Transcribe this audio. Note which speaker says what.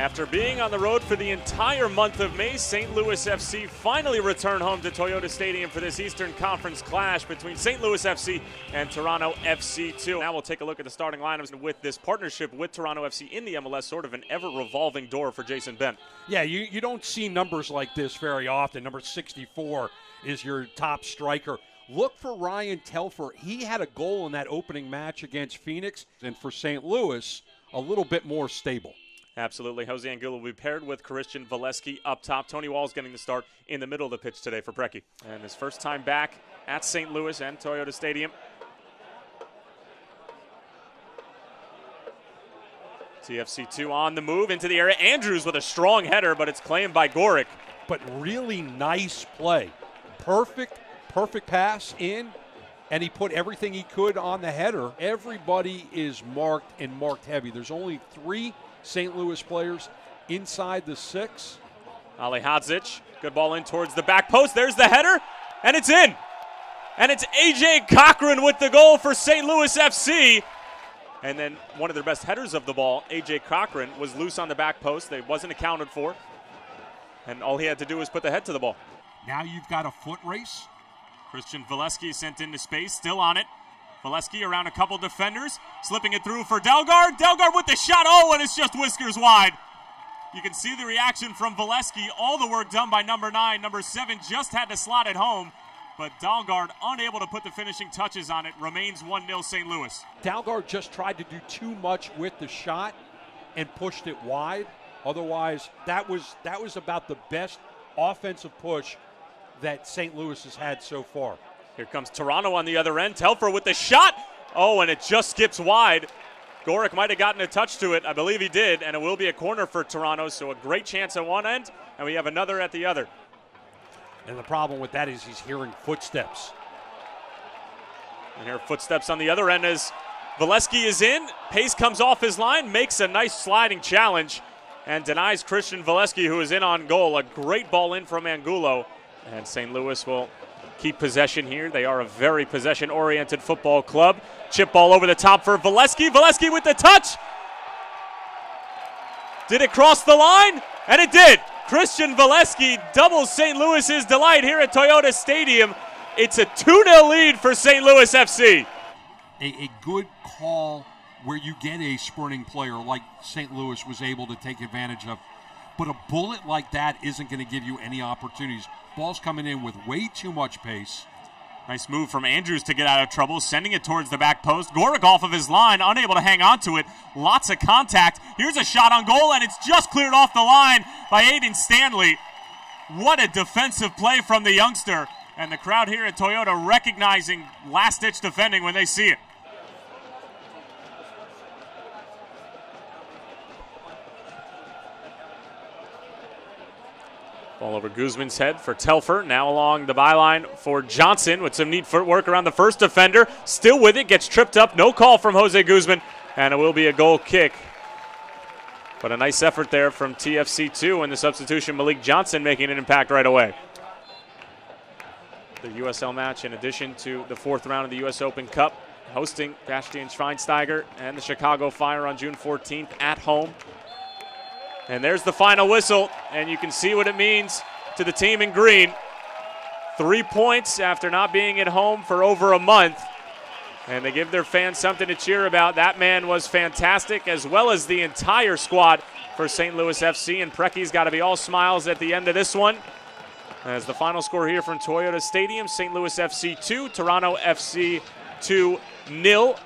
Speaker 1: After being on the road for the entire month of May, St. Louis FC finally returned home to Toyota Stadium for this Eastern Conference clash between St. Louis FC and Toronto FC2. Now we'll take a look at the starting lineups with this partnership with Toronto FC in the MLS, sort of an ever-revolving door for Jason Bent.
Speaker 2: Yeah, you don't see numbers like this very often. Number 64 is your top striker. Look for Ryan Telfer. He had a goal in that opening match against Phoenix, and for St. Louis, a little bit more stable.
Speaker 1: Absolutely. Jose Angulo will be paired with Christian Valesky up top. Tony Wall's getting the start in the middle of the pitch today for Preki. And his first time back at St. Louis and Toyota Stadium. TFC2 on the move into the area. Andrews with a strong header, but it's claimed by Goric.
Speaker 2: But really nice play. Perfect pass in, and he put everything he could on the header. Everybody is marked and marked heavy. There's only 3 St. Louis players inside the 6.
Speaker 1: Ali Hadzic, good ball in towards the back post. There's the header, and it's in. And it's A.J. Cochran with the goal for St. Louis FC. And then one of their best headers of the ball, A.J. Cochran, was loose on the back post. It wasn't accounted for. And all he had to do was put the head to the ball.
Speaker 2: Now you've got a foot race.
Speaker 1: Christian Valesky sent into space, still on it. Valesky around a couple defenders, slipping it through for Delgard. Delgard with the shot, oh, and it's just whiskers wide. You can see the reaction from Valesky. All the work done by number 9. Number 7 just had to slot it home, but Dalgard unable to put the finishing touches on it. Remains 1-0 St. Louis.
Speaker 2: Dalgard just tried to do too much with the shot and pushed it wide. Otherwise, that was about the best offensive push that St. Louis has had so far.
Speaker 1: Here comes Toronto on the other end. Telfer with the shot. Oh, and it just skips wide. Goric might have gotten a touch to it. I believe he did, and it will be a corner for Toronto, so a great chance at one end, and we have another at the other.
Speaker 2: And the problem with that is he's hearing footsteps.
Speaker 1: And here footsteps on the other end as Valesky is in. Pace comes off his line, makes a nice sliding challenge, and denies Christian Valesky, who is in on goal. A great ball in from Angulo. And St. Louis will keep possession here. They are a very possession-oriented football club. Chip ball over the top for Valesky. Valesky with the touch. Did it cross the line? And it did. Christian Valesky doubles St. Louis's delight here at Toyota Stadium. It's a 2-0 lead for St. Louis FC.
Speaker 2: A good call where you get a sprinting player like St. Louis was able to take advantage of. But a bullet like that isn't going to give you any opportunities. Ball's coming in with way too much pace.
Speaker 1: Nice move from Andrews to get out of trouble, sending it towards the back post. Goric off of his line, unable to hang on to it. Lots of contact. Here's a shot on goal, and it's just cleared off the line by Aiden Stanley. What a defensive play from the youngster. And the crowd here at Toyota recognizing last-ditch defending when they see it. Ball over Guzman's head for Telfer. Now along the byline for Johnson with some neat footwork around the first defender. Still with it, gets tripped up. No call from Jose Guzman, and it will be a goal kick. But a nice effort there from TFC2, and the substitution, Malik Johnson, making an impact right away. The USL match, in addition to the 4th round of the U.S. Open Cup, hosting Bastian Schweinsteiger and the Chicago Fire on June 14th at home. And there's the final whistle, and you can see what it means to the team in green. 3 points after not being at home for over a month. And they give their fans something to cheer about. That man was fantastic, as well as the entire squad for St. Louis FC. And Preki's got to be all smiles at the end of this one. As the final score here from Toyota Stadium, St. Louis FC 2, Toronto FC 2-0.